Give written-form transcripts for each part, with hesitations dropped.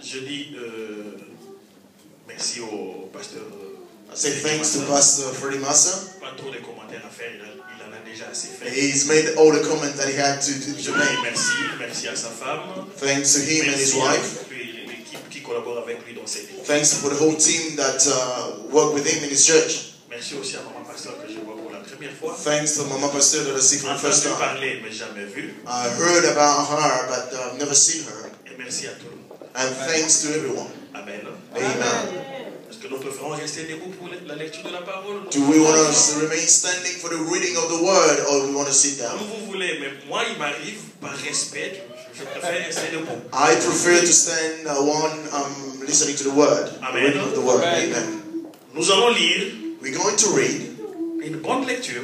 Je dis merci au pasteur. I say thanks to Pastor Freddie Massa. Pas trop de commentaires à faire, il en a déjà assez fait. He's made all the comments that he had to Je make. dis merci à sa femme. Thanks to him and his wife. L'équipe qui collabore avec lui dans cette équipe. Thanks for the whole team that work with him in his church. Merci aussi à maman pasteur que je vois pour la première fois. Thanks to Mama Pastor that I see for the first Entendu time. parler, mais jamais vu. I heard about her, but I've never seen her. Et merci à tout le monde. And thanks to everyone. Amen. Amen. Est-ce que nous préférons rester debout pour la lecture de la parole? Do we want to remain standing for the reading of the word, or do we want to sit down? Comme vous voulez, mais moi il m'arrive par respect, je préfère rester debout. I prefer to stand listening to the word. Amen. The reading of the word. Amen. Nous allons lire We're going to read. une bonne lecture.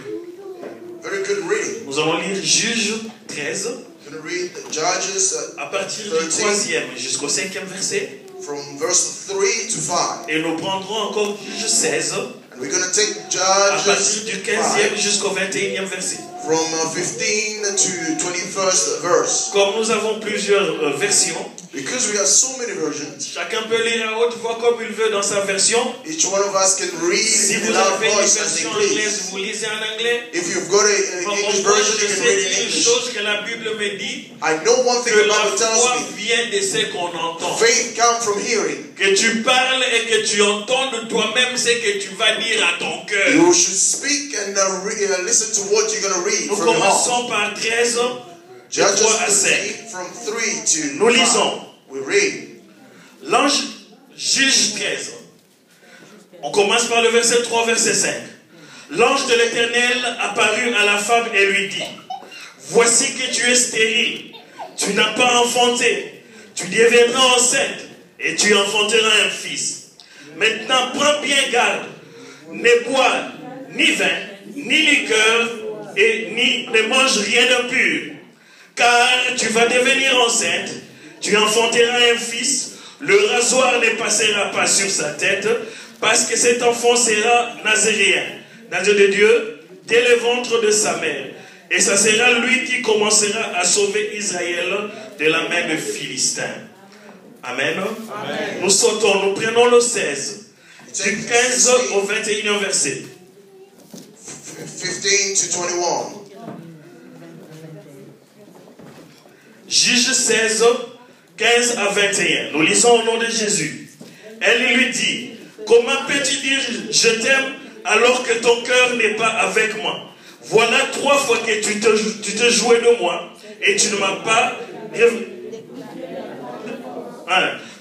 Very good reading. Nous allons lire Juge 13, We're going to read Judges à partir du 13, 3e jusqu'au 5e verset. from verse 3 to 5. Et nous prendrons encore Juge 16, And we're going to take à partir Judges du 5 15e jusqu'au 21e verset. from 15 to 21st verse. Comme nous avons plusieurs versions, Because we have so many versions, chacun peut lire à haute voix comme il veut dans sa version. each one of us can read Si in vous our avez une voice as they version anglaise, please. vous lisez en anglais. If you've got an Moi, English moi, version, je you can sais read in une English. chose que la Bible me dit, I know one thing que the la Bible tells foi me. vient de ce qu'on entend. Faith comes from hearing. Que tu parles et que tu entendes toi-même ce que tu vas dire à ton cœur. You should speak and listen to what you're going to read Nous from your heart. commençons par 13, Judges 3 à 13, 5. from 3 to Nous 5. lisons. We read. L'ange Juge 13. On commence par le verset 3, verset 5. L'ange de l'Éternel apparut à la femme et lui dit: voici que tu es stérile, tu n'as pas enfanté, tu deviendras enceinte et tu enfanteras un fils. Maintenant prends bien garde, ne bois ni vin, ni liqueur, et ne mange rien d'impur, car tu vas devenir enceinte, tu enfanteras un fils, le rasoir ne passera pas sur sa tête, parce que cet enfant sera nazaréen, nazir de Dieu, dès le ventre de sa mère. Et ça sera lui qui commencera à sauver Israël de la main des Philistins. Amen. Amen. Nous sautons, nous prenons le 16, du 15 au 21e verset. 15 to 21. Juge 16, 15 à 21. Nous lisons au nom de Jésus. Elle lui dit: comment peux-tu dire je t'aime alors que ton cœur n'est pas avec moi? Voilà 3 fois que tu te jouais de moi et tu ne m'as pas...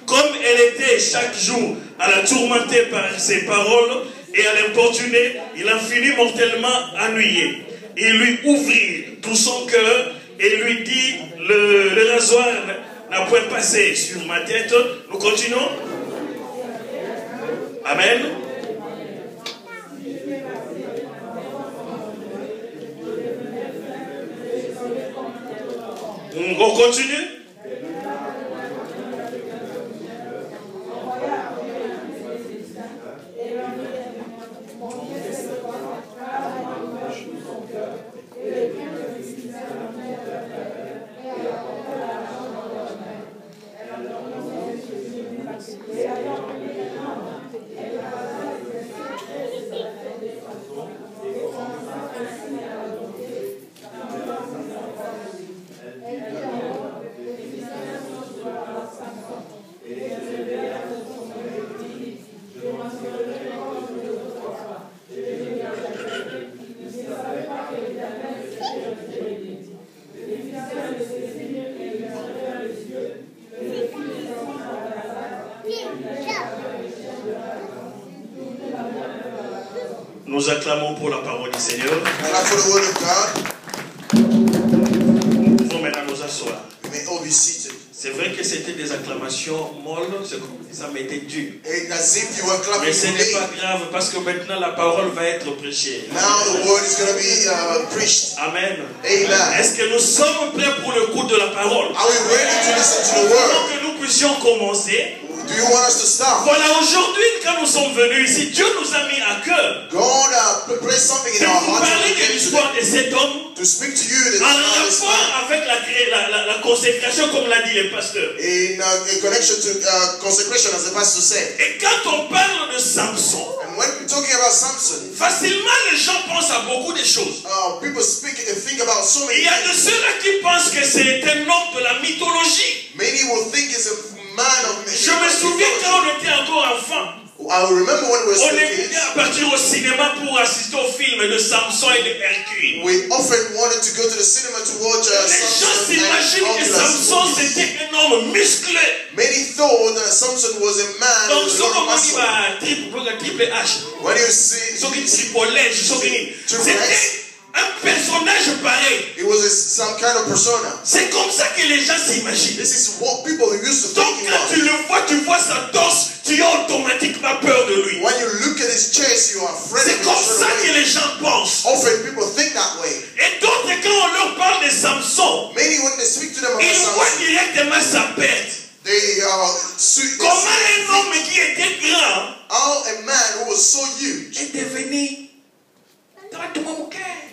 Comme elle était chaque jour à la tourmenter par ses paroles et à l'importuner, il en finit mortellement ennuyé. Il lui ouvrit tout son cœur et lui dit: le rasoir n'a point passé sur ma tête. Nous continuons. Amen. On continue. Nous acclamons pour la parole du Seigneur. Clap for the word of God. Nous pouvons maintenant nous asseoir. You may all be seated. C'est vrai que c'était des acclamations molles, ça m'était dû. As if you were clapping Mais ce for n'est me. pas grave parce que maintenant la parole va être prêchée. Now the word is going to be preached. Amen. Amen. Est-ce que nous sommes prêts pour le coup de la parole? Are we ready to listen to the word? Avant que nous puissions commencer, Do you want us to stop? Voilà, aujourd'hui, quand nous sommes venus ici, Dieu nous a mis à cœur God placed something de in our vous hearts parler de l'histoire de cet homme to speak to you en rapport avec la consécration, comme l'a dit le pasteur. in connection to consecration, as the pastor said. Et quand on parle de Samson, And when we're talking about Samson, facilement les gens pensent à beaucoup de choses. people think about so many Il y a de things. ceux-là qui pensent que c'est un homme de la mythologie. Many will think it's a man of Je me souviens quand on était encore enfant, I remember when we were on still était kids, à partir au cinéma pour assister au film de Samson et de Hercule. we often wanted to go to the cinema to watch Les gens Samson s'imaginent and que Oculus. Samson c'était un homme musclé. Many thought that Samson was a man Donc, with ce a lot of qu'on dit muscle. triple H, When you see, ce qui tripolège, c'était un personnage pareil. it was some kind of persona. C'est comme ça que les gens s'imaginent. This is what people used to Donc think quand about. tu le vois, tu vois sa torse, tu as automatiquement peur de lui. When you look at his chest, you are afraid C'est of comme him ça straight que away. les gens pensent. Often people think that way. Et d'autres, quand on leur parle de Samson, Many, when they speak to them about ils voient Samson, directement sa perte. they Comment un homme qui était grand how a man who was so huge, est devenu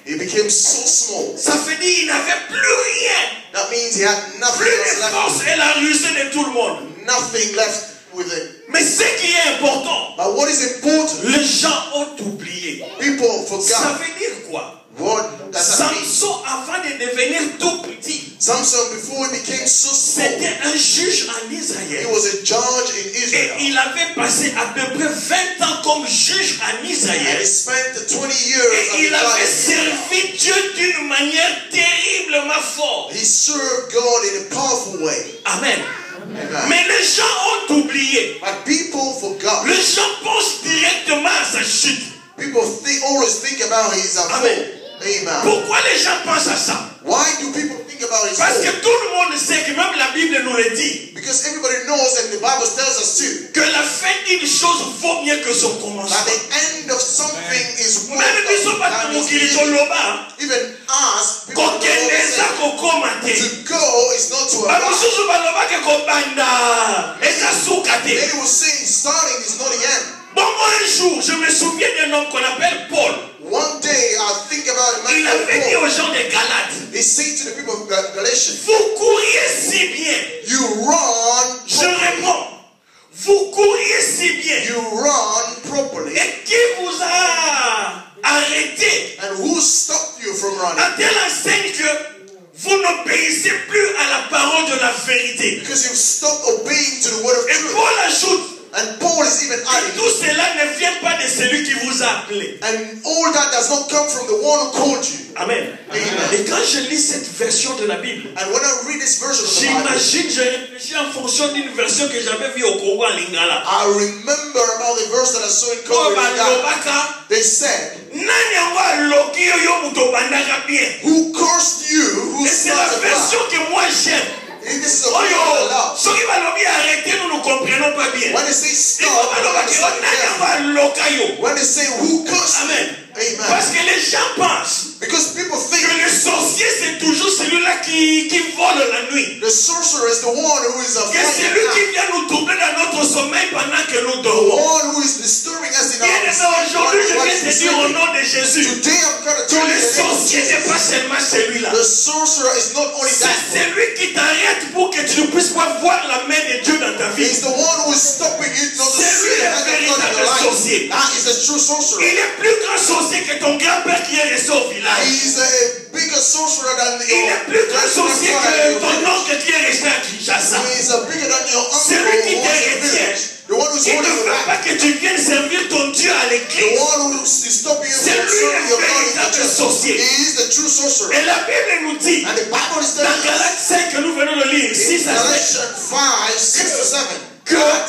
he became so small. Ça veut dire qu'il n'avait plus rien. That means he had nothing Plus else de left. force et la rusée de tout le monde. Nothing left with it. Mais ce qui est important, But what is important, les gens ont oublié. people Ça forgot. veut dire quoi? What does that mean? Samson, avant de devenir tout petit, Samson, before he became so small, c'était un juge en he Israël. was a judge in Et Israel. il avait passé à peu près 20 ans comme juge en And he Israël. spent 20 Et years as il avait a judge. servi Dieu d'une manière terriblement forte. He served God in a powerful way. Amen. Amen. Mais les gens ont oublié. But people forgot. Les gens pensent directement à sa chute. People always think about his fall. Amen. Amen. Pourquoi les gens pensent à ça? Why do people think about his Parce que fall? tout le monde sait que même la Bible nous le dit. Because everybody knows, and the Bible tells us too, Que la fin d'une chose vaut mieux que son that commencement. the end of something is worth Même biso than bata its mokili beginning. toloba, Even us, people know kokendeza kokoma te. to go is not to arrive. Bamosusu balobake kobanda, ezasuka te. Many will say starting is not the end. Bon, un jour, je me souviens d'un homme qu'on appelle Paul. One day I think about a man Il called avait dit Paul. aux gens de Galates, He said to the people of Galatians, vous couriez si bien. you run Je properly. réponds, vous couriez si bien. You run properly. Et qui vous a arrêté? And who stopped you from running? À telle enseigne que vous n'obéissez plus à la parole de la vérité. Because you've stopped obeying to the word of Et truth. Paul ajoute, And Paul is even et adding, tout cela ne vient pas de celui qui vous a appelé. and all that does not come from the one who called you. Amen. Amen. Et quand je lis cette version de la Bible, And when I read this version of the Bible, j'imagine, je réfléchis en fonction d'une version que j'avais vue au Congo en Lingala. I remember about the verse that I saw in Oh, Congo. balobaka, They said, nani yango aloki yo yo muto bandaka bien. who cursed you, who Et c'est la started version the que moi j'aime. And this is a Oh version that I yo, love. soki balobi arrêtez, nous ne comprenons pas bien. When they say Il faut stop, balobaki, oh, nani yango aloka yo. when they say who cursed Amen. you, amen. Parce que les gens pensent Because people que think le sorcier c'est toujours celui-là qui vole la nuit. the sorcerer is the one who is Que c'est lui qui vient nous troubler dans notre sommeil pendant que nous the dormons. one who is disturbing us in Bien aimé, our aujourd'hui je while viens we're te dire au sleeping. nom de Jésus Today I'm going to que tell you le the name of sorcier n'est pas Jesus. seulement celui-là. The sorcerer is not only C'est that. celui qui t'arrête pour que tu ne puisses pas voir la main de Dieu dans ta vie. He's the one who is stopping you not to C'est see lui the le hand of God in véritable your life. sorcier. That is the true sorcerer. Il est plus grand sorcier que ton grand-père qui est resté au village. He's a bigger sorcerer than Il your est plus grand sorcier que ton oncle qui est resté à Kinshasa. He's bigger than your uncle Celui qui who te was in the retient. village. The one who's Il ne holding you veut back. pas que tu viennes servir ton Dieu à The l'église. one who is stopping you C'est from lui serving le your God in the véritable church. sorcier. He is the true sorcerer. Et la Bible nous dit, And the Bible is dans telling us Galates 5 que nous venons de lire, 6 in à 7, Galatians 5, 6 to 7, que that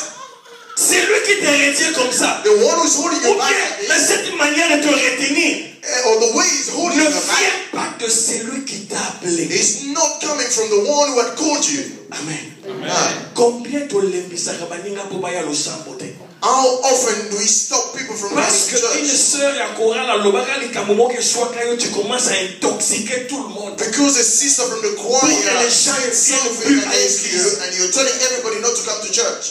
c'est lui qui te retient comme ça. the one who's holding you Ou back bien, like dans this, cette manière de te retenir, or the way he's holding ne you back, vient pas de celui qui t'a appelé. is not coming from the one who had called you. Amen. Amen. Combien tolembisaka baninga po baya losambo te? How often do we stop people from coming Parce to qu'une church? sœur à Coral alobaka likambo moko eswaka yo, tu commences à intoxiquer tout le monde. Because a sister from the choir Pour que les gens said viennent something plus à against you l'église. and you're telling everybody not to come to church.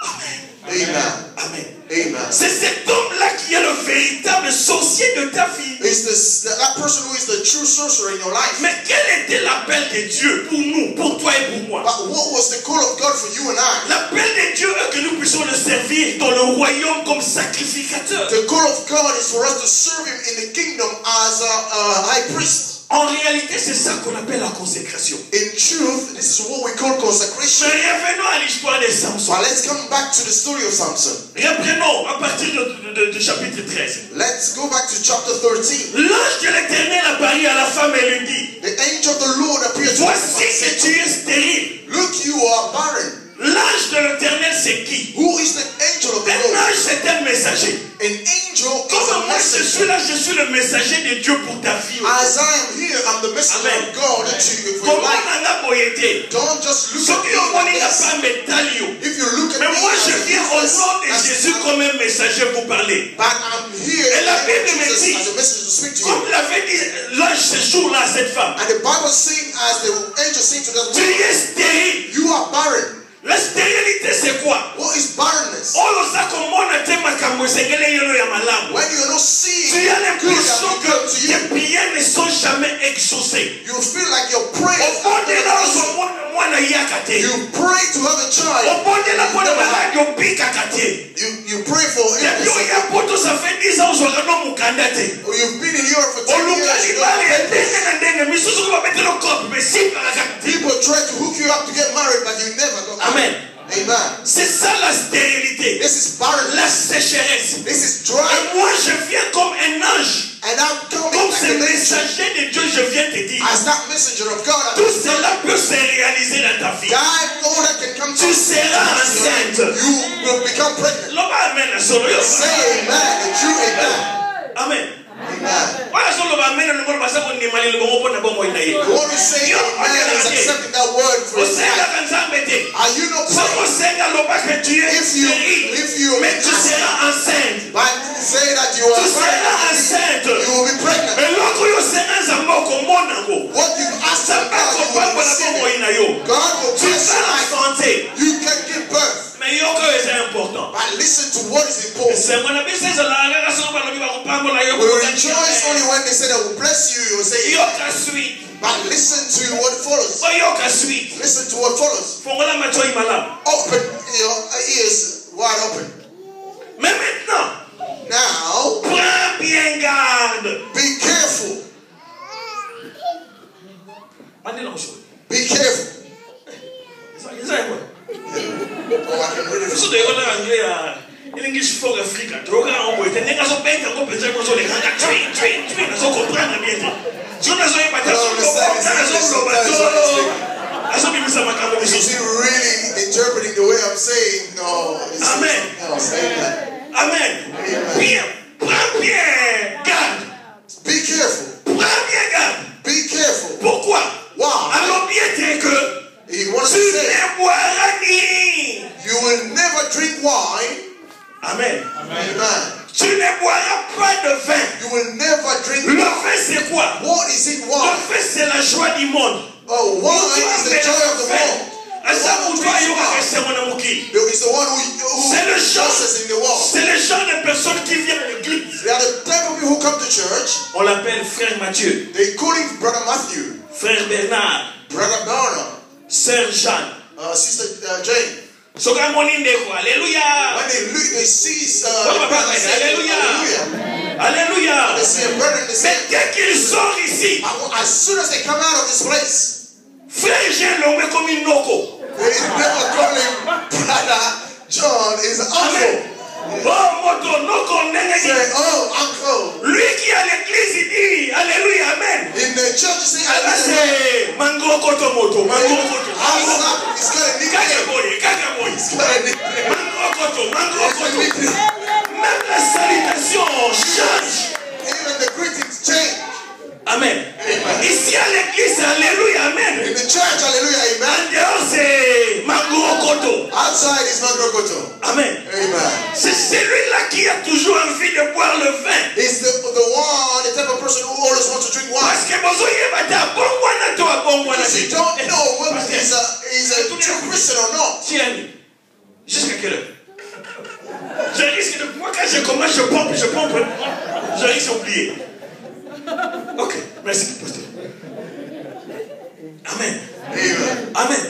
Amen. Amen. Amen. C'est cet homme-là qui est le véritable sorcier de ta vie. It's that person who is the true sorcerer in your life. Mais quel était l'appel de Dieu pour nous, pour toi et pour moi? But what was the call of God for you and I? L'appel de Dieu est que nous puissions le servir dans le royaume comme sacrificateur. The call of God is for us to serve Him in the kingdom as a high priest. En réalité, c'est ça qu'on appelle la consécration. In truth, this is what we call consecration. Mais revenons à l'histoire de Samson. But let's come back to the story of Samson. Reprenons à partir du chapitre 13. Let's go back to chapter 13. L'ange de l'Éternel apparut à la femme et lui dit, The angel of the Lord appeared to her voici and que said, tu es stérile. look, you are barren. L'ange de l'Éternel, c'est qui? Who is the angel of the Un Lord? ange, c'est un messager. An angel is Comme a moi je suis messenger. là, je suis le messager de Dieu pour ta vie. As I am here, I'm the messenger Amen. of God to you for your Comment life. on a boyété? Don't just look Ce at qui me ont like monné la this. femme est talio. If you look at Mais me moi as je a viens au witness, nom de as Jésus I'm- comme un messager pour parler. but I'm here Et la in the name of Bible me Jesus dit, as a messenger to speak to comme you. l'avait dit l'ange ce jour-là à cette femme, And the Bible saying, as the angel saying to that tu woman, es stérile. you are barren. La stérilité c'est quoi? What is barrenness? Oyo zakomona te makambo esengeli yono ya malamu. When you're not seeing Tu as good l'impression that will come to que you, tes prières ne sont jamais exaucées. you feel like your prayers Au are bonde not là answered. ozomona mwana yaka te. You pray to have a Au child. bonde là mpona maladi obikaka te. You pray for Depuis illness. oya poto ça fait 10 ans ozwaka no mokanda te. Or you've been in Europe for 10 Oluka years. You libala ya don't ndenge have na ndenge misusu ko babetela kope besipaka kaka te. people try to hook you up to get married, but you never got married. Amen. Amen. C'est ça la stérilité. This is barrenness. La sécheresse. This is Et dry. moi je viens comme un ange. And I'm coming Comme like ce an angel. messager de Dieu, je viens te dire. As that messenger of God. Tout cela peut se réaliser dans ta vie. God, all that can come to Tu seras enceinte. you will become pregnant. Loba amen na solo yo. Say amen. The true amen. Amen. Amen. Wala solo ba amen no ngolo basa ko ni mali lo bongo na bongo ina ye. The one who say amen is accepting that word for his Osenga life. kanzambe te. Are you not Soko praying? senga loba que tu es stérile. If you Mais tu seras enceinte. but say that you Tu are seras pregnant, enceinte. you will be pregnant. Mais loko yo senga nzambo ko mona ngo. What you ask Ça of pas God, ko you pa will na receive bongo it. ina yo. God will Tu bless your seras life. santé. You can give birth. Mais yoko est important. But listen to what is important. C'est mon ami c'est la raison pour laquelle on parle la yo. We will rejoice only when they say that will bless you. You will say, Yoka sweet. but listen to what follows. Yoka sweet. Listen to what follows. Fongola macho imala. Open your ears wide open. Mais maintenant, Now, prends bien garde. be careful. Be careful. Oh, I can read it. Isso daí quando English for Africa, droga on boy, tem nega só pensa com pensar com só le canga twin, só comprando bem. Só na só ir para só me bisa macabo Is isso. he really interpreting the way I'm saying? No. Amen. No, amen. Amen. Bien, prends bien garde. Be careful. Prends bien garde. Be careful. Pourquoi? Wow. Alors bien c'est que He wants tu to say, ne boiras ni. you will never drink wine. Amen. Amen. Tu ne boiras pas de vin. You will never drink Le wine. vin c'est quoi? What is it Le wine? vin c'est la joie du monde. Oh, wine is the joy of the world. It's the one who dances in the world. C'est le genre de personnes qui viennent à l'église. They are the type of people who come to church. On l'appelle frère Mathieu, They call him Brother Matthew, frère Bernard, Brother Bernard, sœur Jeanne. Sister Jane. Soka moninde ko, alléluia. When they see Papa, brother, they say, alléluia. Hallelujah. Alléluia. They see a brother and they say, Mais dès qu'ils sortent ici, as soon as they come out of this place, frère Jean l'ont comme une noko. they never call him Brother John, his uncle. Amen. Oh, moto noko nenge. Say, oh, uncle. Lui qui à l'église il dit alléluia, amen. In the church, you say, Allah hallelujah. c'est mango koto moto, mango koto. He's got a nickname. Kakaboy. He's got a nickname. Mango koto. Même la salutation change. Even the greetings change. Amen. Ici à l'église, alléluia, amen. In the church, hallelujah, En amen. dehors c'est mango koto. Outside is Mangrokoto. Amen. Amen. C'est celui-là qui a toujours envie de boire le vin. He's the one, the type of person who always wants to drink wine. Parce que bozo yebata bongwana to bongwana. Because you don't know whether he's a true Christian or not. Tiens, jusqu'à quelle heure? Je risque de... Moi, quand je commence, je pompe. Je risque d'oublier. Ok, merci, pasteur. Amen. Amen. Amen. Amen.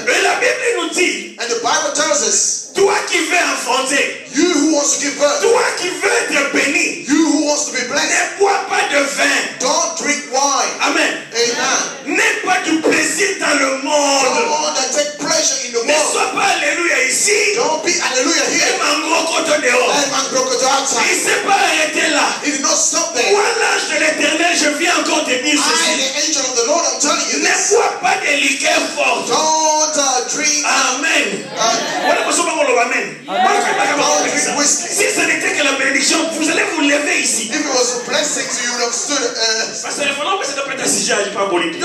Et la Bible nous dit, And the Bible tells us, toi qui veux enfanter, you who wants to give birth, toi qui veux être béni, you who wants to be blessed, ne bois pas de vin. don't drink wine. Amen. Amen. N'aie pas du plaisir dans le monde. Don't take pleasure in the Ne world. sois pas alléluia ici. Don't be hallelujah Et here. mangrokoto dehors. And man broke it Il outside. ne s'est pas arrêté là. He did not stop there. Moi, l'ange de l'éternel, je viens encore te dire I, ceci. the angel of the Lord, I'm telling you Ne this. bois pas de liqueur forte. Don't drink. Amen. Voilà pourquoi on le amen. Si ce n'était que la bénédiction, vous allez vous lever ici. If it was a blessing, you would have stood. Parce que le fondement, c'est de pas être sujet à pas politique.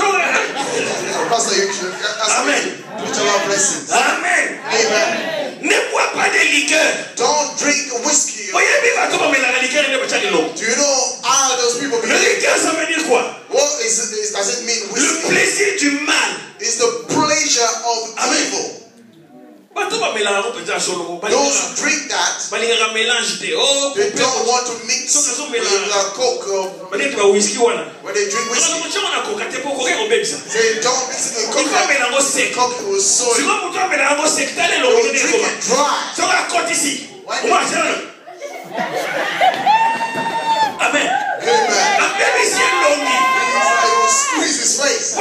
Pastor, you should ask Amen. me to allow blessings. Amen. Amen. Ne bois pas de liqueur. Don't drink whiskey. Voyez bien comment on met la liqueur et le bâtiment de l'eau. Do you know how those people Le behave? liqueur, ça veut dire quoi? What does it mean Le whiskey? plaisir du mal. It's the pleasure of Amen. evil. Those Those who drink that, they don't want to mix with Coke. When they drink whiskey, When they drink whiskey, they don't mix it with Coke. Coke was soy. They will drink it dry. Amen. Amen. He will squeeze his face.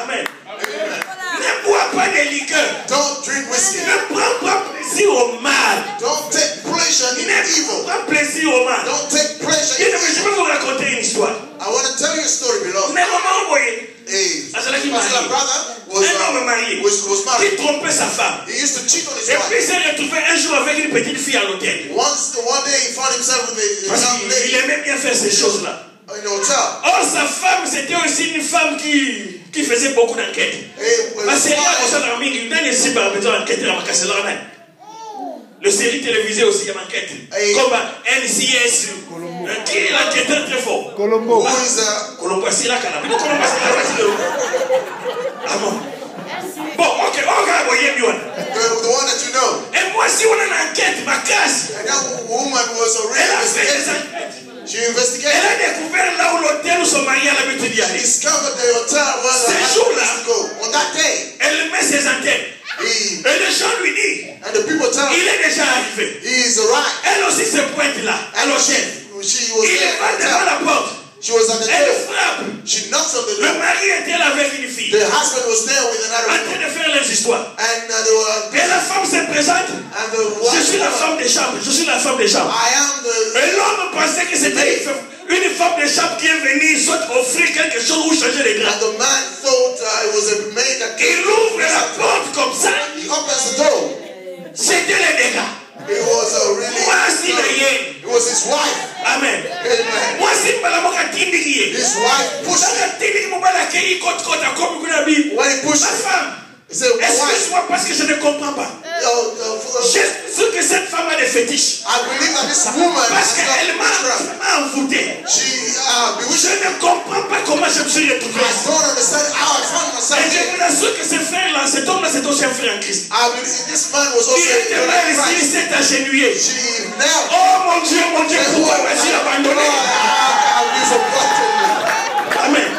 Amen. Ne bois pas de liqueur. Don't drink whiskey. Ne prends pas plaisir au mal. Don't take pleasure in Ne evil. prends pas plaisir au mal. Don't take pleasure Je in vais evil. vous raconter une histoire. I want to tell you a story, beloved. Mais maman envoyé A Ah, c'est là qu'il particular marie. brother un homme marié was qui married. trompait sa femme. He used to cheat on his Et puis il wife. s'est retrouvé un jour avec une petite fille à l'hôtel. One day he found himself with a Parce young qu'il lady aimait bien faire ces choses-là. in a hotel. Or, sa femme, c'était aussi une femme qui faisait beaucoup d'enquêtes. Parce que là, on s'en a mis une dernière cible à la maison d'enquête à Makassela. Le série télévisée aussi, il y a une enquête. Comme NCS, qui est l'enquêteur très fort. Colombo. Who is Colombo, c'est là qu'elle a. Colombo, c'est là. Ah bon? Bon, ok, on voyez bien. the one that you know? Et moi, si on a une enquête, ma classe, And that woman was elle already a fait des investigating. enquêtes. She Elle investigated. a découvert là où l'hôtel où son mari a l'habitude d'y She aller. discovered the hotel where the Ces husband jours-là, used to go. On that day, elle met ses antennes. he Et les gens lui disent, and the people tell il him est déjà arrivé. he is arrived. Elle aussi se pointe là, à And l'hôtel. she was Il there va at the devant hotel. la porte. She was at the Elle door. frappe. She knocks on the Le door. mari était là avec une fille. The husband was there with another En woman. train de faire leurs histoires. And they were Et la femme se présente. and the Je suis la wife. femme des chambres. Je suis la femme des chambres. I am the. Et l'homme pensait que c'était une femme des chambres qui est venue soit offrir quelque chose ou changer les draps. And the man thought it was a maid that came. Il ouvre la porte comme ça. He opens the door. C'était les dégâts. It was a really. Moi, si d'ailleurs. It was his wife. Amen. Amen. Moi, si mbalamoka tindiki. His wife pushed him. Saka tindiki mobala kei kot kota comme kuna bi. When he pushed Ma him, femme. he said, "Wife, Excuse-moi parce que je ne comprends pas. Je sais que cette femme a des fétiches. I believe that this woman Parce has got qu'elle witchcraft. m'a envoûté. She Je bewitched me. ne comprends pas comment je me suis retrouvé. I don't understand how I found myself Et je here. vous assure que ce frère-là, cet homme-là, c'est aussi un frère en Christ. I believe this man was also Il était a là ici, il Christ. s'est agenouillé. She knelt. Oh mon Dieu, pourquoi m'as-tu abandonné? How you forgotten me? Amen.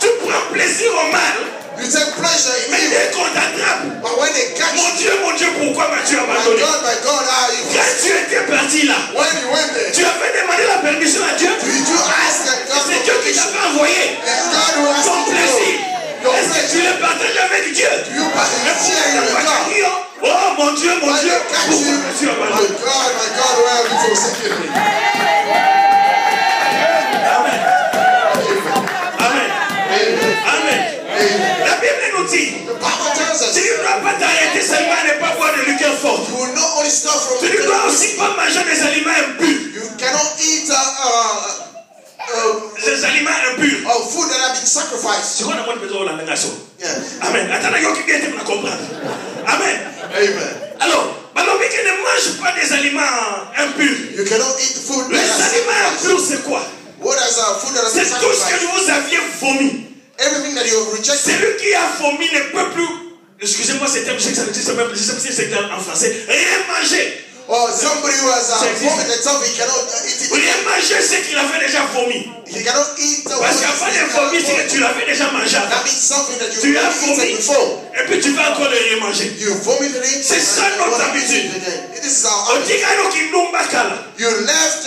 Tu prends plaisir au mal, You take pleasure in mais evil. dès qu'on t'attrape, But when they catch you, mon Dieu, pourquoi m'as-tu my abandonné? God, how you Quand tu étais parti là, when you went there, tu avais demandé la permission à Dieu. did you ask that God C'est for Dieu qui permission? t'avait envoyé. It's God who asked Ton you to plaisir. go. Your Est-ce que tu pleasure. l'as partagé avec Dieu? You share your God. Oh mon Dieu, When they catch pourquoi you, m'as-tu my abandonné? God, where have you forsaken me? Amen. Amen. Amen. Amen. Amen. La Bible nous dit, The Bible tells us tu ne dois pas t'arrêter seulement à ne pas boire de liqueur forte. you will not only start from Tu ne dois aussi pas manger des aliments impurs. you cannot eat Des aliments impurs. food that have been sacrificed. C'est quoi la moindre besoin de la négation? Yeah. Amen. Attends, il y a qui vient de me comprendre. Amen. Amen. Alors, Balobi ne mange pas des aliments impurs. You cannot eat food that Les are aliments sacrificed. impurs, c'est quoi? C'est tout ce que vous aviez vomi. Everything that you have rejected. Celui qui a vomi ne peut plus, excusez-moi ce terme, je sais que ça existe même, je sais pas si c'est en français, rien manger. Oh, somebody who has vomited something, he cannot eat it. Rien manger ce qu'il avait déjà vomi. He cannot eat. Parce qu'avant de vomir, c'est que tu l'avais déjà mangé. That means something that tu you as have vomi eaten before. Et puis tu vas encore le rien manger. You vomited it. C'est ça notre habitude. This is our habitude. You left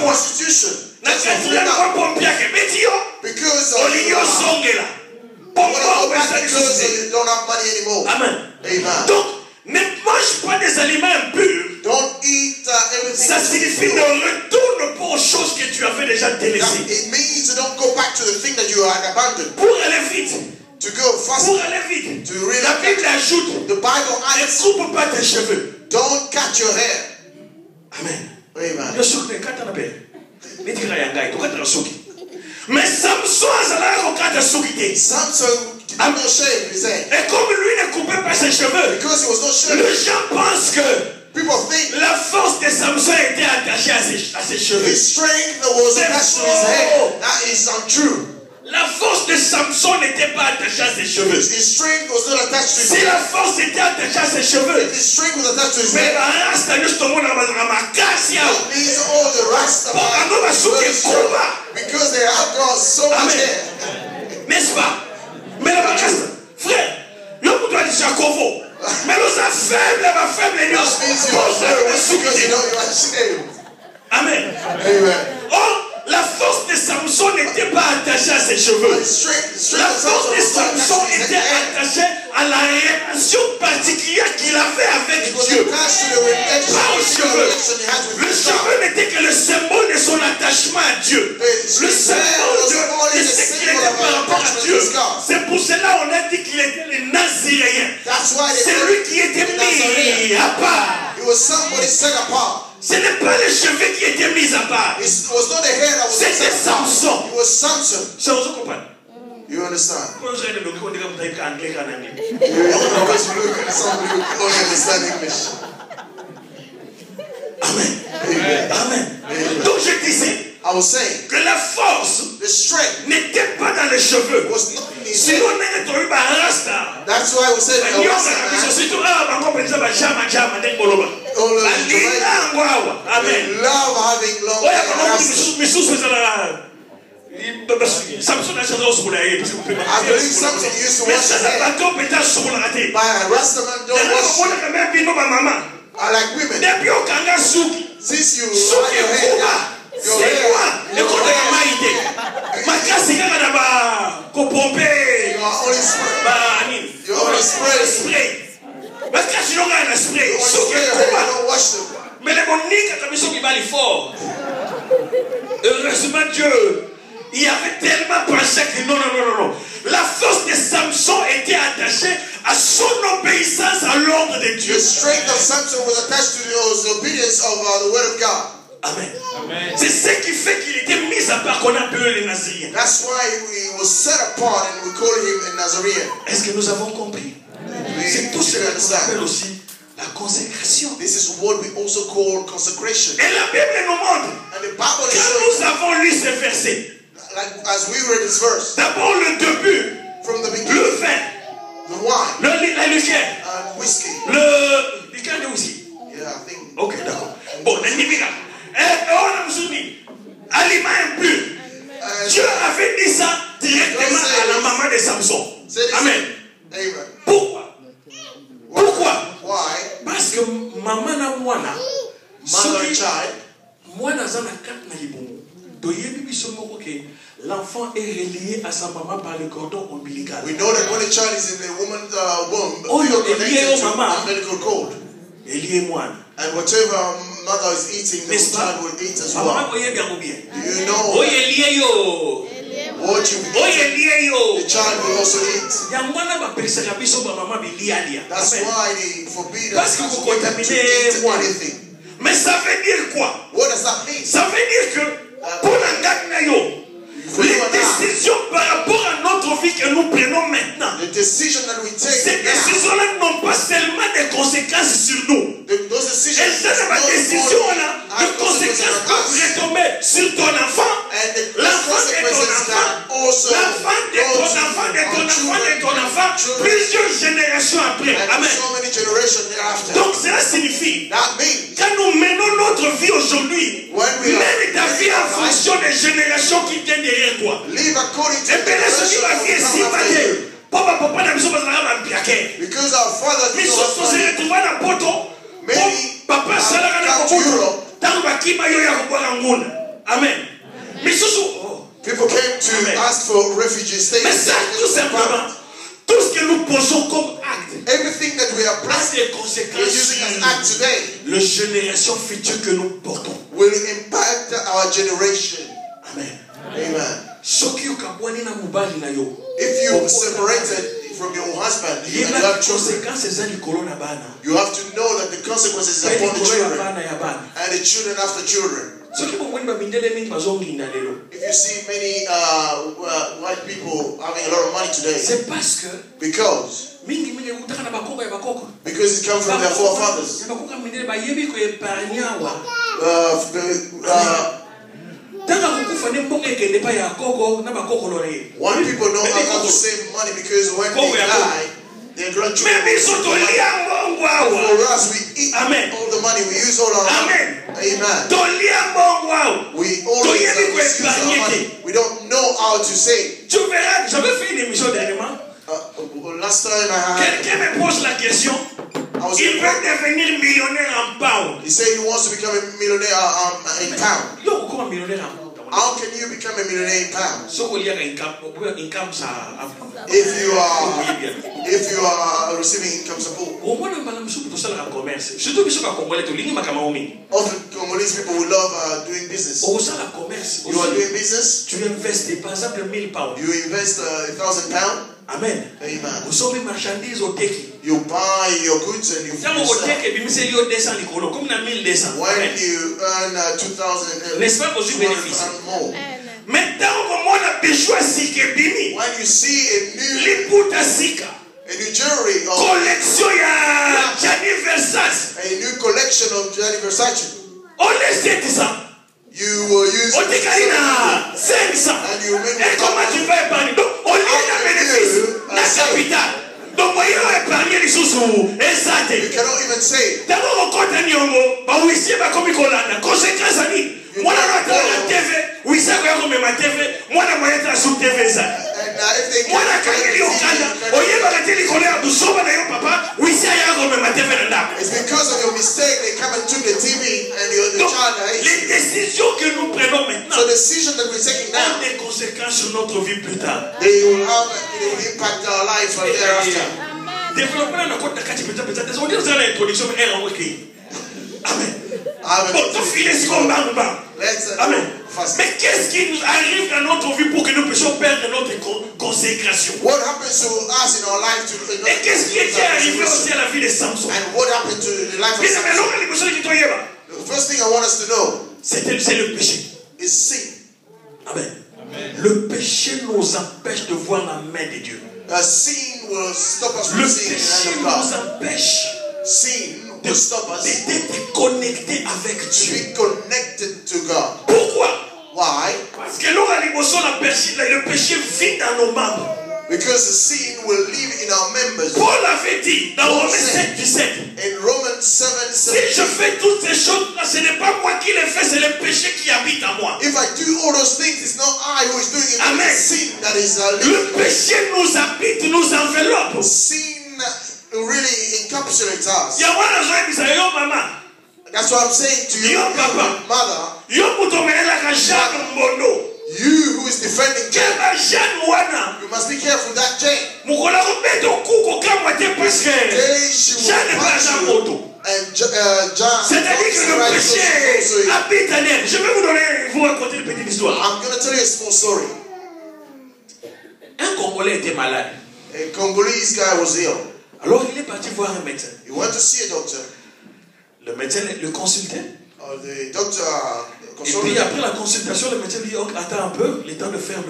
prostitution. Because you don't have money anymore. Amen. Amen. Donc, ne mange pas des aliments impurs. Don't eat everything. Ça signifie ne retourne pas aux choses que tu avais déjà délaissées. It means you don't go back to the thing that you had abandoned. Pour aller vite. To go fast. Pour aller vite. To really la Bible ajoute. The Bible adds. Ne coupe pas tes cheveux. Don't cut your hair. Amen. Amen. Mais Samson a Samson did not shave his head. Et comme lui ne coupait pas ses cheveux, because he was not shaving, les gens pensent que people think la force de Samson était attachée à ses cheveux. His strength was attached to his head. That is untrue. La force de Samson n'était pas attachée à ses cheveux. His strength was not attached to his head. Si la force était attachée à ses cheveux, his strength was attached to his mais head. rasta justement na makasi yao. That means all the rasta because they have got so much hair. N'est-ce pas? Mais la makasi, frère, yo doit dire Jacobo. Mais nous a faible, ma faible est Amen. Amen. Oh, la force de Samson n'était pas attachée à ses cheveux. La force de Samson était attachée à la relation particulière qu'il avait avec Dieu. Pas aux cheveux. Le cheveu n'était que le symbole de son attachement à Dieu. Le symbole de ce qu'il était par rapport à Dieu. C'est pour cela qu'on a dit qu'il était le Naziréen. C'est lui qui était mis à part. Ce n'est pas les cheveux qui étaient mis à part. C'était Samson. Samson comprend. You understand? Because you always look at somebody who only understands English. Amen. Amen. Amen. Amen. Donc je disais I was saying que la force n'était pas dans les cheveux. Sinon on aurait trouvé un rasta. That's why we said Amen. Love having long hair. Samson a changé au soleil. I believe Samson used to wash his hair. But a Rastaman don't wash. I like women. Since you wash your hair, your hair, you are only spray. You only spray. You don't wash them. Mais les moniques, comme ils sont qui valent fort. Heureusement Dieu. Il avait tellement pensé que non. La force de Samson était attachée à son obéissance à l'ordre de Dieu. The strength of Samson was attached to the obedience of the word of God. Amen. C'est ce qui fait qu'il était mis à part qu'on appelle les Nazaréens. That's why he was set apart and we call him a Nazarene. Est-ce que nous avons compris? C'est tout ce qu'on appelle aussi la consécration. This is what we also call consecration. Et la Bible nous montre. And the Bible is quand nous avons lu ce verset. Like as we read this verse. D'abord le début. From the beginning. Le vin. The wine. La liqueur. Whiskey. Le liqueur de whisky. Yeah, I think. Ok, d'accord. Bon, on a besoin aliment impur. Dieu avait dit ça directement à la maman de Samson. Amen. Amen. Pourquoi? Why? Parce que maman na mwana. Mother child. Mwana zana kat na libongo. Doyebi biso moko ke l'enfant est relié à sa maman par le cordon ombilical. We know that when a child is in the woman's womb, they are connected to a umbilical cord. And whatever mother is eating, the child will eat as well. Do you know what the child will also eat? That's why they forbid us to eat anything. Mais ça veut dire quoi? What does that mean? Ça veut dire que pour les décisions par rapport à notre vie que nous prenons maintenant, the decision that we take ces décisions-là n'ont pas seulement des conséquences sur nous. Those decisions et ces décisions-là, des conséquences peuvent retomber sur ton enfant, vie aujourd'hui, mène ta vie en fonction des générations qui viennent derrière toi. Live according to Et bien, laisse ma vie ici, papa, n'a besoin de because our father mais sauf que se retrouver dans poto, papa salara na poto, tant bakima yo ya kubwa nguna. Amen. Mais people came to ask for refugee status. Mais ça, tout simplement, tout ce que nous posons comme acte, everything that we are des conséquences using as act today, les générations futures que nous portons, will impact our generation. Amen. Amen. If you separated from your husband, you have children, you have to know that the consequences are upon the children and the children after children. If you see many white people having a lot of money today, because it comes from their forefathers. One people know how to save money because when they die, their grandchildren. For us, we eat all the money, we use all our money. Amen. We always use our money. We don't know how to save. Last time quelqu'un me pose la question. Il veut devenir millionnaire en pound. He said he wants to become a millionaire in pound. How can you become a millionaire in pound? If you are receiving income support. Often Congolese people will love doing business. You are doing business. Tu investis par exemple 1000 pounds. You invest 1,000 pounds. Amen. Amen. You buy your goods and you sell. When you earn 2,000 more. When you see a new jewelry or a new collection of Gianni Versace, you will use and you make you cannot even say it's because of your mistake they come and took the TV and the child les décisions que nous prenons maintenant, so the decision that we're taking now ont des conséquences sur notre vie plus tard. They will impact our life thereafter. Développement na kota kati peta des on dit dans l'introduction est renvoyé. Amen. Bon, tout finit ce qu'on va. Amen. Mais qu'est-ce qui nous arrive dans notre vie pour que nous puissions perdre notre consécration? What happens to us in our life et qu'est-ce qui était arrivé aussi à la vie de Samson? And what happened to the life of Samson? The first thing I want us to know, c'est le péché. Is sin. Amen. Le péché nous empêche de voir la main de Dieu. Sin will stop us from seeing the hand of God. Le péché nous empêche sin will stop us d'être connecté avec Dieu. To be connected to God. Pourquoi? Why? Parce que le péché vit dans nos membres. Because the sin will live in our members. Paul avait dit dans Romains 7:17. In Romans 7:17. Si je fais toutes ces choses, ce n'est pas moi qui les fais, c'est le péché qui habite en moi. If I do all those things, it's not I who is doing it. Amen. It's sin that is le péché nous habite, nous enveloppe. Sin really encapsulates us. That's what I'm saying to you, mother. You who is defending Jane, you must be careful of that Jane. And John, c'est-à-dire que le péché habite en elle. Je vais vous raconter une petite histoire. I'm going to tell you a small story. Un Congolais était malade. A Congolese guy was ill. Alors il est parti voir un médecin. He went to see a doctor. Le médecin le consultait. The doctor et puis après la consultation, le médecin lui dit attends un peu, il est temps de faire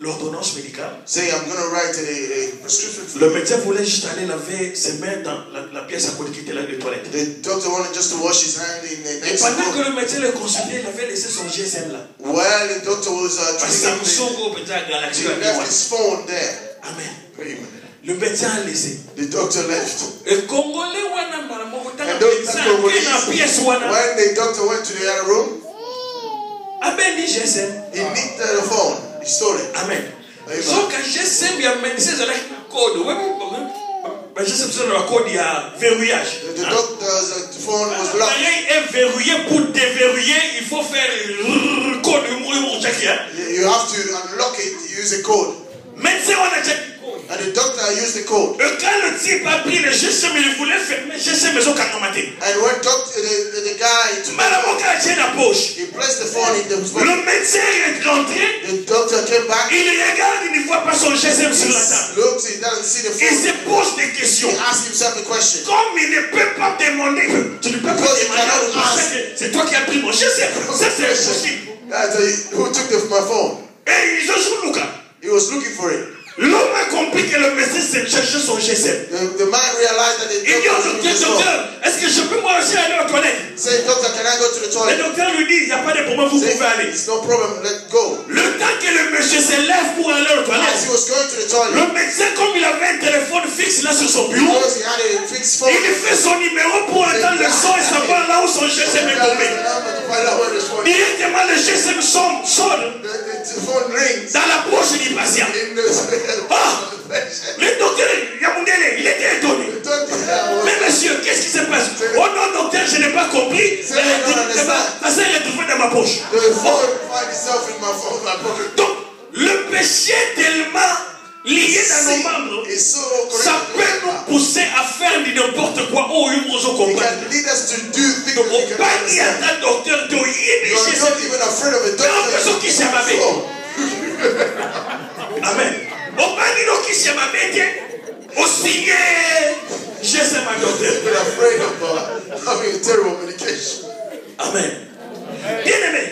l'ordonnance médicale. Say, I'm going to write a prescription for le médecin voulait juste aller laver ses mains dans la pièce à côté qui était là de toilette. The doctor wanted just to wash his hand in the next room. Et pendant que le médecin le consultait, il avait laissé son GSM là. While the doctor was treating him, he left his phone there. Amen. Le médecin a laissé. The doctor left. Et Congolais and when the doctor went to the other room, he nicked the phone. He stole it. Amen. So quand GSM il a médecin c'est là code. Mais GSM c'est le code il y a verrouillage. The doctor's phone was locked. L'appareil est verrouillé pour déverrouiller, il faut faire code. You have to unlock it. Use a code. Médecin on a check. And the doctor used the code. Et quand le type a pris le GSM, il voulait fermer GSM maison kangamate. And when the guy took he placed the phone in the phone. Le médecin est rentré. The doctor came back. Il regarde, il ne voit pas son GSM sur la table. Looks, he doesn't see the phone. Il se pose des questions. He asks himself a question. Comme il ne peut pas demander, tu ne peux pas demander. C'est toi qui as pris mon GSM. Ça c'est impossible. Who took my phone? Et ils ont Lucas. He was looking for it. L'homme a compris que le médecin cherchait son GSM. The man realized that il dit au docteur, est-ce que je peux moi aussi aller aux toilettes? Say, doctor, can I go to the toilet? Le docteur lui dit, il n'y a pas de problème, vous pouvez aller. It's no problem, let's go. Le temps que le monsieur se lève pour aller aux toilettes, as he was going to the toilet, le médecin, comme il avait un téléphone fixe là sur son bureau, he had a fixed phone, il fait son numéro pour entendre le son et savoir là où son GSM est tombé. Directement le GSM sonne the phone rings dans la poche du patient. Le docteur Yamoundele, il était étonné. Mais monsieur, qu'est-ce qui se passe? Oh non, docteur, je n'ai pas compris. Ça s'est retrouvé dans ma poche. Donc, le péché est tellement lié dans nos membres, ça peut nous pousser à faire n'importe quoi. Oh, il nous a compris. Donc, on pas dit à un docteur de Amen. On va dire qui s'est ma bête. Au signé, je sais ma docteur. Been afraid of having a terrible medication. Amen. Bien aimé.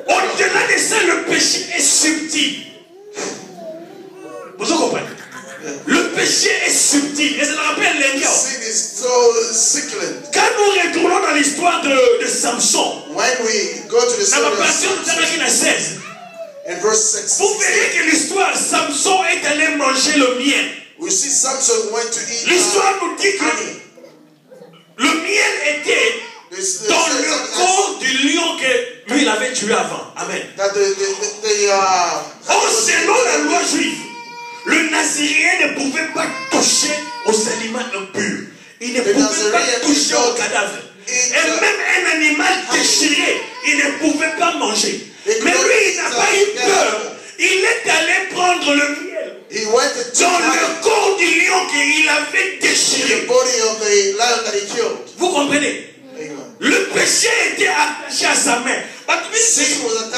Au-delà de ça, le péché est subtil. Vous comprenez? Le péché est subtil. Et ça le rappelle les gars. Sin is so succulent. Quand nous retournons dans l'histoire de Samson, when we go to the story of Samson, in verse 6, vous verrez que l'histoire, Samson est allé manger le miel. We see Samson went to eat. L'histoire nous dit que le miel était dans le corps du lion que lui il avait tué avant. Amen. Or, selon la loi juive, le Naziréen ne pouvait pas toucher aux aliments impurs. Il ne pouvait pas toucher au cadavre. Et même un animal déchiré, il ne pouvait pas manger. Mais lui, il n'a pas eu peur. Il est allé prendre le miel dans le corps du lion qu'il avait déchiré. Vous comprenez? Le péché était attaché à sa main.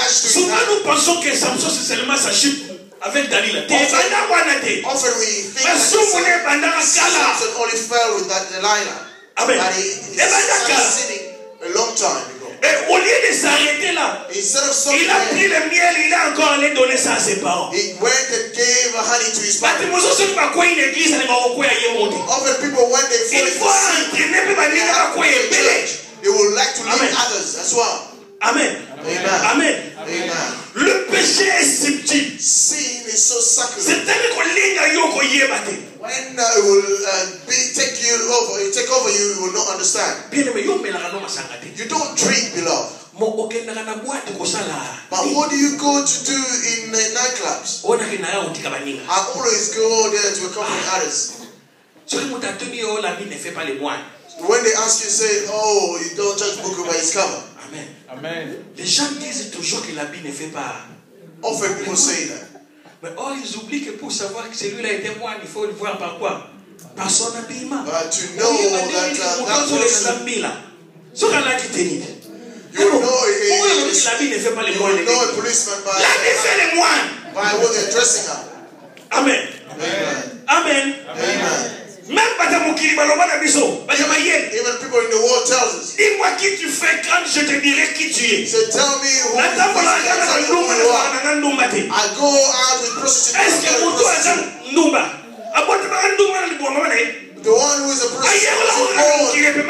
Souvent nous pensons que Samson c'est seulement sa chute avec Dalila. Often we think that Samson only fell with that Delilah. Amen. But he started sinning a long time ago. Et au lieu de s'arrêter là, il a pris le miel, il a encore allé donner ça à ses parents. He went and gave honey to his parents. Often people when they fall they will like to lead others as well. Amen. Amen. Amen. Amen. Le péché est subtil. Sin is so succulent. C'est-à-dire que when it will take over you, you will not understand. You don't drink, beloved. But what do you go to do in nightclubs? I always go there to accompany others. When they ask you, say, oh, you don't judge book by its cover. Amen. Amen. Les gens disent toujours que l'habit ne fait pas. Often people say that. Mais or, ils oublient que pour savoir que celui-là était moine, il faut le voir par quoi? Par son habillement. But to know that that person, you know a policeman by what they're dressing up. Amen. Amen. Amen. Amen. Même even people in the world tells us. Dis-moi qui tu fais quand je te dirai qui tu es. So tell me who you are. I go out with prostitutes. The one who is a prostitute is a prostitute.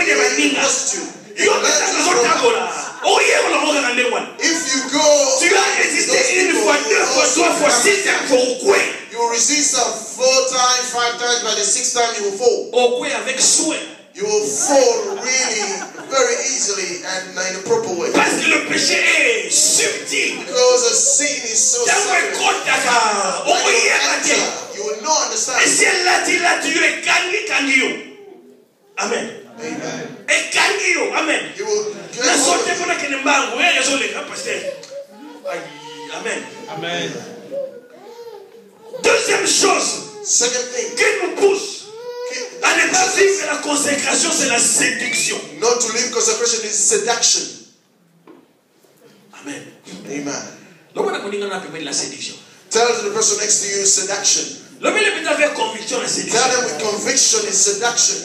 If you go, tu as résisté une fois, deux fois, trois fois, six fois, you will resist 4 times, 5 times, by the 6th time you will fall. Avec souhait. you will fall really very easily and in a proper way. Parce que le péché est subtil. Because the sin is so subtle. You will not understand. Et si elle l'a dit là, tu es kangi. Amen. Amen. Et kangi. Amen. You will la sorte pour que ne mbango, raison les pasteur. Amen. Amen. Deuxième chose, second thing, qui nous pousse à ne pas vivre la consécration, c'est la séduction. Not to live consecration is seduction. Amen. Amen. La séduction. Tell the person next to you seduction. Tell them with conviction is seduction.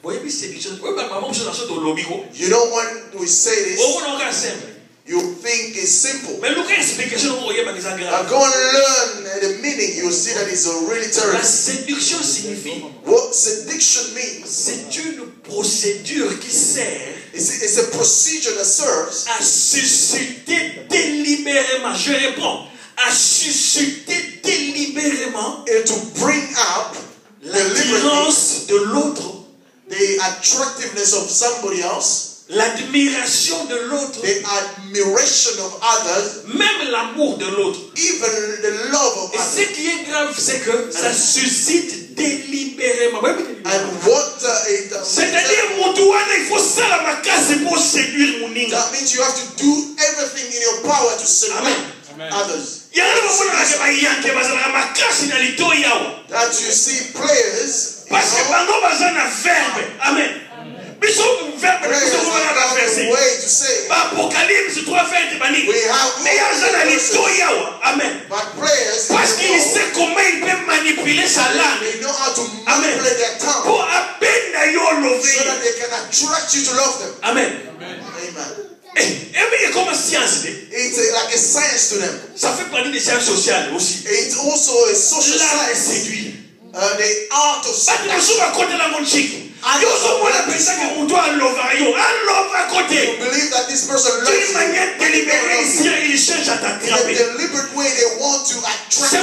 You know when we say this, you think it's simple. But go and learn the meaning. You'll see that it's really terrible. La séduction signifie. What seduction means? C'est une procédure qui sert. It's a procedure that serves à susciter délibérément. Je réponds. À susciter délibérément. And to bring up l'attirance de l'autre. The attractiveness of somebody else. L'admiration de l'autre. The admiration of others. Même l'amour de l'autre. Even the love of others. Et ce qui est grave, c'est que ça suscite délibérément. And what c'est-à-dire, il faut ça la macasse pour séduire mon ninga. That means you have to do everything in your power to seduce others. That you see players. Parce que pendant besoin d'un verbe. Amen. Apocalypse 3 verset bani. Mais Amen. Parce qu'il sait comment il peut manipuler sa langue. Amen. Pour appeler yo lever. So that they can attract you to love them. Amen. Amen. Et comme science. It's like a science to them. Ça fait partie des sciences sociales aussi. It's also a social science. The art of seduction. You believe that this person loves you. In a deliberate way they want to attract you.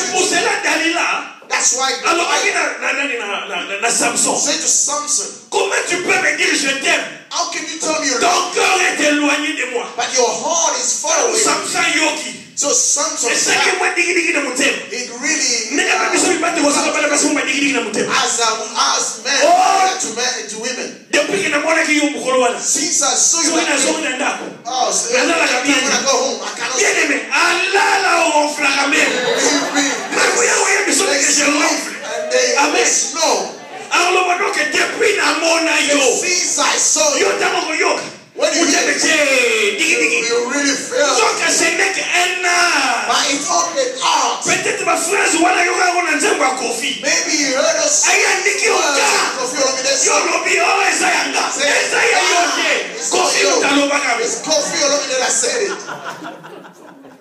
That's why Samson. Say to Samson, comment tu peux me dire je t'aime? How can you tell me you ton cœur est éloigné de moi? But your heart is far away. Samson yoki. So Samson, it really as men to women. Since I saw you when I go home, I cannot snow. Since I saw you, when you really feel but it's only art. Maybe you heard us it's Kofi Olomide that said it.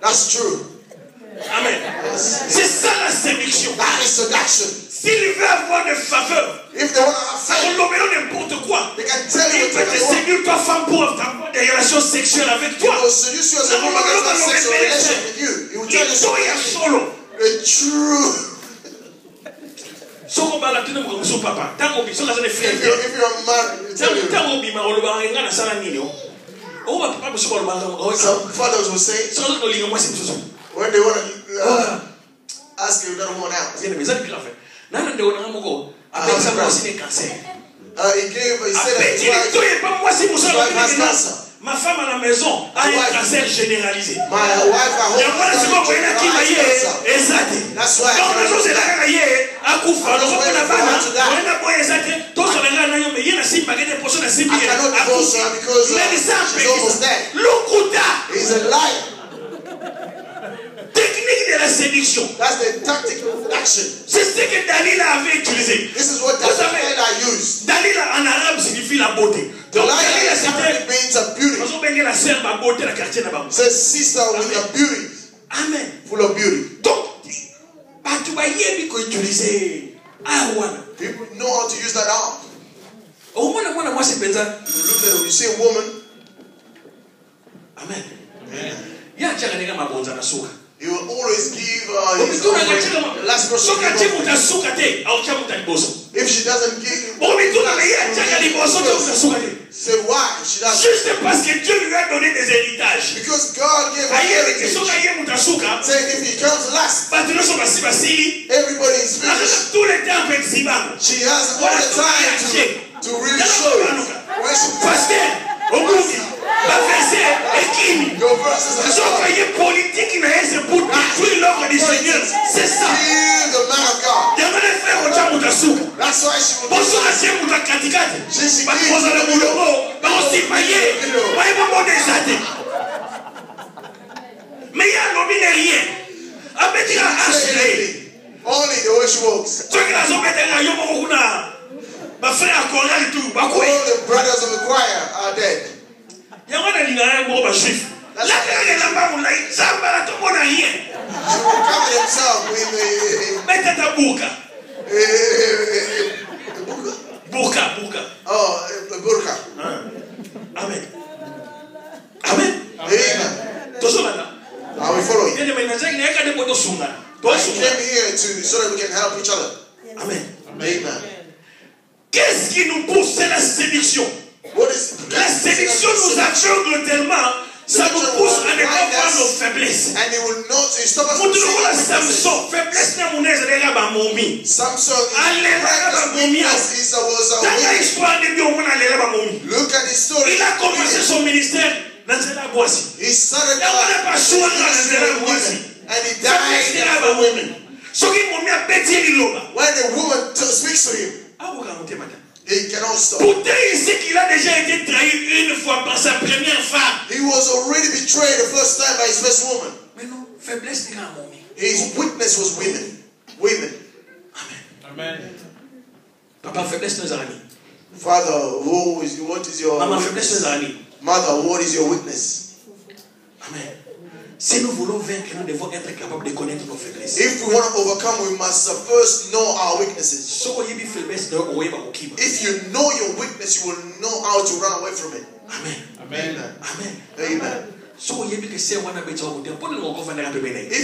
That's true. Amen. C'est ça la séduction. That is seduction. S'il veut avoir des faveurs, if they want to have favor, n'importe quoi, they can tell you il peut te séduire toi femme pour avoir des relations sexuelles avec toi. He will seduce you as a woman to have sexual relation with you. He will tell you solo. The true. If you're married, some fathers will say when they want to ask you another one out. He said that his wife has cancer. Ma femme à la maison a un cancer généralisé. My wife at home has cancer. That's why I cannot divorce her because she's almost dead. He's a liar. Technique de la séduction. That's the tactic of seduction. C'est ce que Dalila avait utilisé. This is what Dalila used. Dalila en arabe signifie la beauté. Donc Dalila c'était means a beauty. la sœur ma beauté la quartier na ba. C'est sister with a beauty. Amen. Full of beauty. Donc tu vas yebi ko utiliser wana. People know how to use that art. Au moins moi c'est penza. You see a woman. Amen. Ya chaka nega mabonza na suka. He will always give his the last person. If she doesn't give, say why she doesn't. Juste parce que Dieu lui a donné des héritages. Because God gave her heritage. Saying if he comes last, everybody is finished. She has all the time to really show it. When she your verses are politique pour détruire l'œuvre du Seigneur. C'est ça. Kill the man of God. That's why she will mais il y a rien. Only the way she walks. All the brothers of the choir are dead. She will cover themselves with burka. Oh, a burka. Amen. Amen. Amen. Are we following? I came here so that we can help each other. Amen. Amen. Qu'est-ce qui nous pousse? C'est la séduction. La séduction nous aveugle tellement, ça nous pousse à ne pas voir nos faiblesses. And it will not stop us from seeing Samson, faiblesse na munez lega ba momi. Samson look at his story. Il a commencé son ministère dans la boissy. He started and he died for women. When a woman speaks to him, he cannot stop. Pourtant, il sait qu'il a déjà été trahi une fois par sa première femme. He was already betrayed the first time by his first woman. Mais non, faiblesse de la momie. His weakness was women. Women. Amen. Papa, faiblesse nos amis. Father, what is your Maman, faiblesse nos amis. Mother, what is your weakness? Amen. Si nous voulons vaincre, nous devons être capables de connaître nos faiblesses. If we want to overcome, we must first know our weaknesses. If you know your weakness, you will know how to run away from it. Amen. Amen. Amen. Amen. If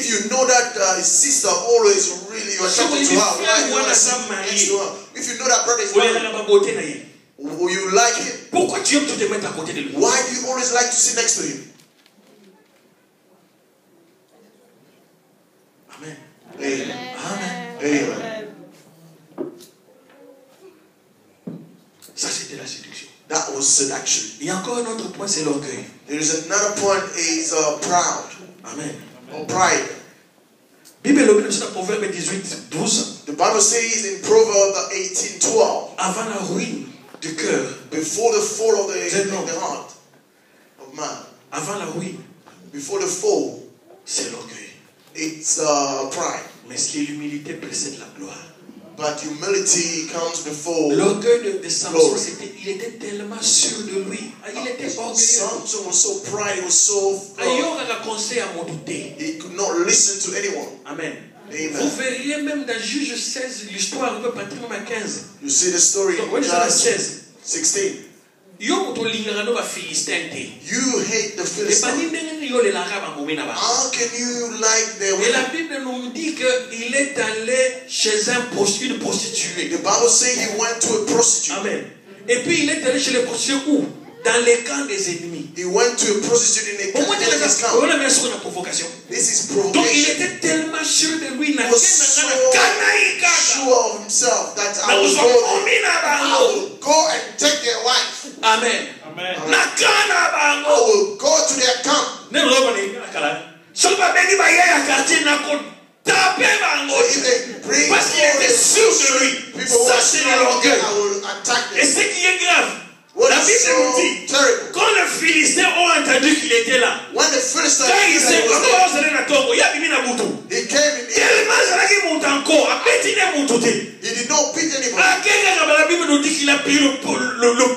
you know that sister always really you are attracted to her, why do you want to sit next to her? If you know that brother is married, will you like him? Why do you always like to sit next to him? Amen. Amen. Amen. Amen. Ça c'était la séduction. That was seduction. Il y a encore un autre point, c'est l'orgueil. There is another point, is proud. Amen. Or pride. Bible dans Proverbe 18:12. The Bible says in Proverbs 18:12. Avant la ruine du cœur. Before the fall of the heart of man. Avant la ruine. Before the fall. C'est l'orgueil. It's pride. Mais l'humilité précède la gloire. But humility comes before. L'orgueil de Samson, il était tellement sûr de lui. Il était orgueilleux. Samson was so proud, he was so he could not listen to anyone. Amen. Amen. Vous verriez même dans Juge 16, l'histoire peut partir même à 15. You see the story in Judges 16. You hate the Philistines. How can you like the women? Et la Bible nous dit qu'il est allé chez une prostituée. The Bible says he went to a prostitute. Amen. Et puis il est allé chez les prostituées où? Dans les camps des ennemis. He went to a prostitute in the camp. This is provocation. Donc il était tellement sûr de lui. He was so sure of himself that I will go and take their wife. Amen. Amen. I will go to their camp. Parce qu'il était sûr de lui. Ça c'est l'orgueil. Et ce qui est grave, la Bible nous dit, quand les Philistins ont entendu qu'il était là, quand il s'est he came in. He did not beat anybody. La Bible nous dit qu'il a pris le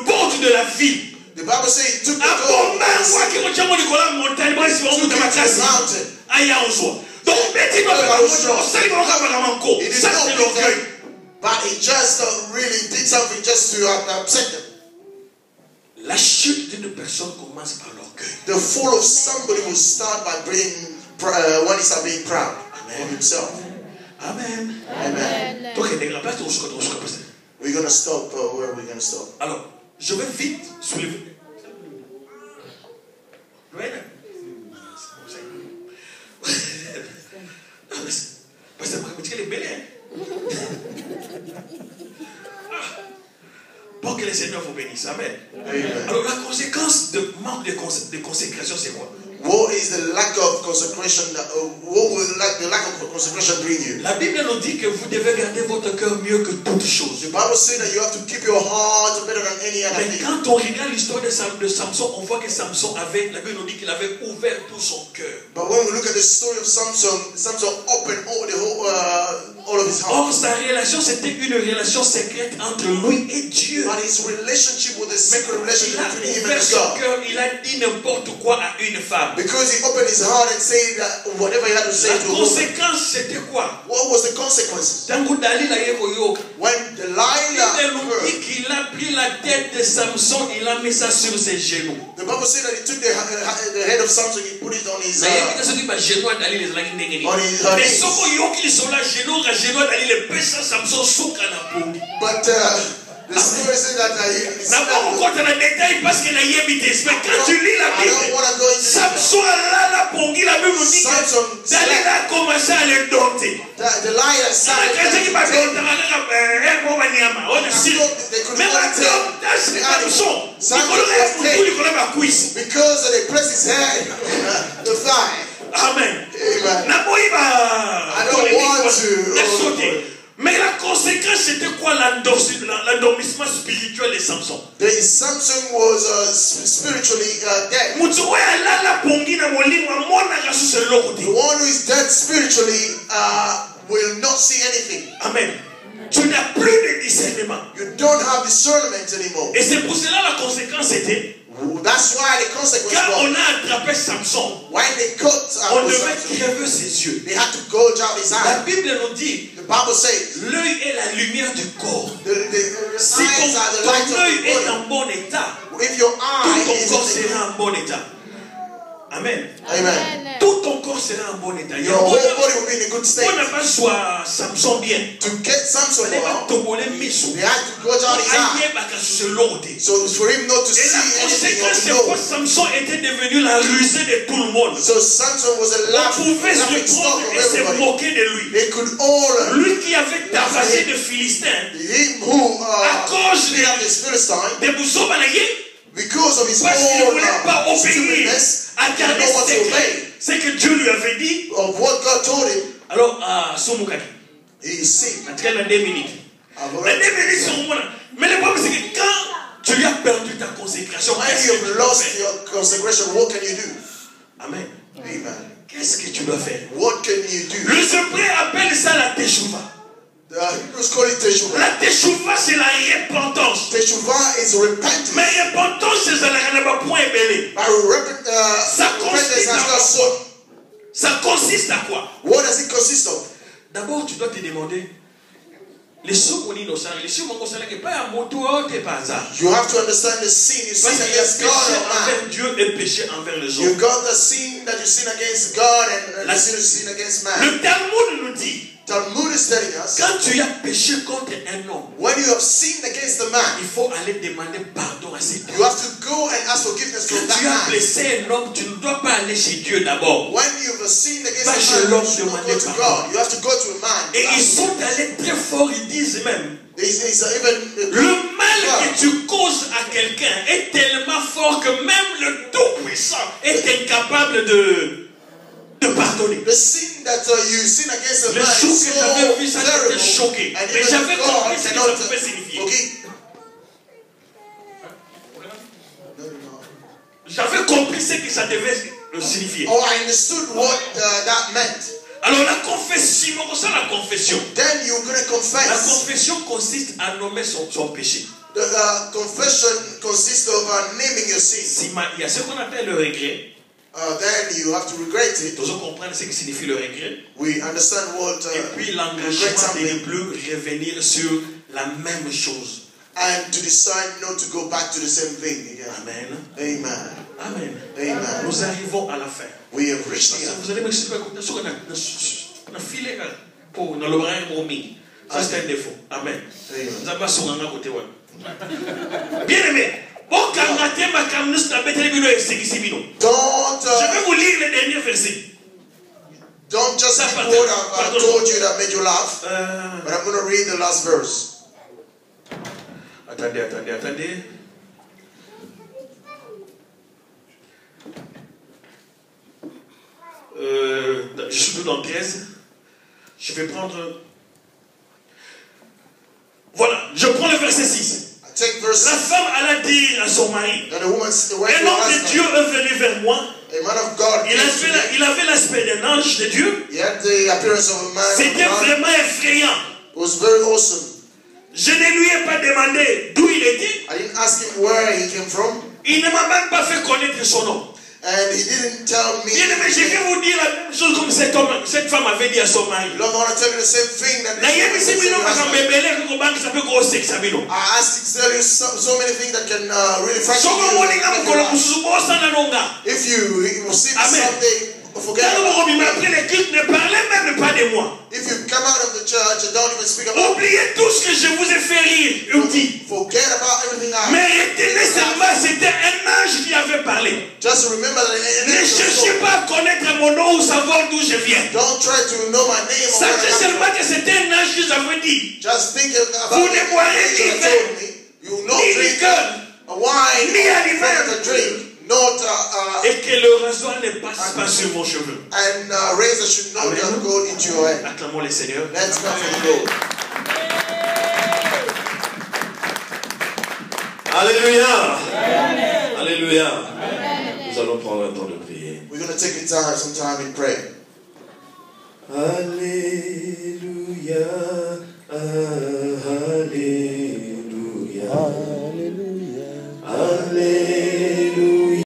porte de la ville. The Bible says he took the door. But he just really did something just to upset them. La chute d'une personne commence par l'orgueil. The fall of somebody will start by being when he starts being proud of himself. Amen. Amen. We're going to stop. Where are we going to stop? Alors, je vais vite soulever. Parce que les belles. Pour que le Seigneur vous bénisse. Amen. Alors la conséquence de manque de consécration, c'est quoi? What is the lack of consecration? What will the lack of consecration bring you? La Bible nous dit que vous devez garder votre cœur mieux que toute chose. The Bible says that you have to keep your heart better than any other thing. Mais quand on regarde l'histoire de Samson, on voit que Samson avait, la Bible nous dit qu'il avait ouvert tout son cœur. But when we look at the story of Samson, Samson opened all of his heart. Or, sa relation, c'était une relation secrète entre lui et Dieu. But his relationship was a secret relationship between him and God. Il a dit n'importe quoi à une femme. Because he opened his heart and said that whatever he had to say to her. La conséquence, c'était quoi? What was the consequence? When Delilah nous dit qu'il a pris la tête de Samson, il a mis ça sur ses genoux. The Bible said that he took the head of Samson, he put it on his but the story said that parce qu'il a évité. Mais quand tu lis la Bible, Samson la pongi, la Bible nous dit que Delilah a commencé à le dompter. Delilah started because they pressed his head the thigh. Amen. Amen. I don't want to. Mais la conséquence, c'était quoi l'endormissement spirituel de Samson? Samson was spiritually dead. The one who is dead spiritually will not see anything. Amen. Tu n'as plus de discernement. You don't have discernment anymore. Et c'est pour cela la conséquence était. That's why the consequence quand on a attrapé Samson, when they cut on devait crever ses yeux. They had to gouge out his eyes. La Bible nous dit, the Bible says, l'œil est la lumière du corps. Si ton œil est en bon état, if your eye tout ton corps sera en bon état. Amen. Amen. Tout ton corps sera en bon état. Your whole body will be in a good state. On n'a pas soit Samson bien. To get Samson well, they had to gouge out his eyes. So for him not to see anything or know. Samson était devenu la rusée de tout le monde. So Samson was a laughing stock of everybody. Moquer de lui. They could all lui qui avait tabassé de Philistins. Him who à cause de Boussoba. Because of his own stupidness, he didn't know what to obey. C'est que Dieu lui avait dit. Of what God told him. Alors, Soumukaki. He is sick. En tout cas, dans 2 minutes. Dans 2 minutes, c'est au moins. Mais le problème, c'est que quand tu as perdu ta consécration, when you have lost your consecration, what can you do? Amen. Amen. Qu'est-ce que tu dois faire? What can you do? Le Hébreu appelle ça la teshuva. The Hebrews call it teshuva. La teshuva, c'est la repentance. Teshuva is repentance. Mais repentance, c'est la point belé. Ça consiste à quoi? What does it consist of? D'abord, tu dois te demander. You have to understand the sin you sin against God and man. You got the sin that you sin against God and the sin you sin against man. Le Talmud nous dit. Talmud is telling us, quand tu as péché contre un homme, when you have sinned against a man, il faut aller demander pardon à cet homme. You have to go and ask forgiveness from that man. Quand tu as blessé un homme, tu ne dois pas aller chez Dieu d'abord. When you have sinned against a man, you should not go to God. You have to go to a man. Et ils sont allés très fort, ils disent même. Le mal que tu causes à quelqu'un est tellement fort que même le Tout-Puissant est incapable de pardonner. The sin that you sin against a man is so terrible, and even God cannot forgive. J'avais compris ce que ça devait signifier. Oh, I understood what that meant. Alors la confession, c'est la confession. Then you're going to confess. La confession consiste à nommer son péché. The confession consists of naming your sin. Il y a ce qu'on appelle le regret. Then you have to regret it. Tous comprendre ce que signifie le regret. We understand what. Et puis l'engagement de ne plus revenir sur la même chose. And to decide not to go back to the same thing again. Amen. Amen. Amen. Amen. Nous arrivons à la fin. We have reached the end. Vous allez m'expliquer ce qu'on a filé pour dans le brin momi. Ça, c'est un défaut. Amen. Bien aimé. Je vais vous lire le dernier verset. Don't just read what I told you that made you laugh, but I'm going to read the last verse. Attendez. Je suis plus dans 13. Je vais prendre... Voilà, je prends le verset 6. La femme alla dire à son mari, un homme de Dieu est venu vers moi. Il avait l'aspect d'un ange de Dieu. C'était vraiment effrayant. Je ne lui ai pas demandé d'où il était. Il ne m'a même pas fait connaître son nom. And he didn't tell me. Bien aimé, je vais vous dire la même chose comme cette femme avait dit à son mari. Lord, I want to tell you the same thing that I asked to tell you so many things that can really frighten you. If you will see this someday, forget about it. Ne parlez même pas de moi. If you come out of the church and don't even speak about oubliez tout ce que je vous ai fait rire. Forget about everything I mais retenez seulement, c'était un ange qui avait parlé. Just remember that ne cherchez pas à connaître mon nom ou savoir d'où je viens. Don't try to know my name. Sachez seulement que c'était un ange qui vous avait dit. Just think about vous ne boirez ni vin, ni liqueur, ni aliment, et que le rasoir ne passe pas sur vos cheveux. And razor should not go into your head. Acclamons le Seigneur. Let's come for the Lord. Alléluia. Alléluia. Nous allons prendre un temps de prier. We're going to take some time in prayer. Alléluia.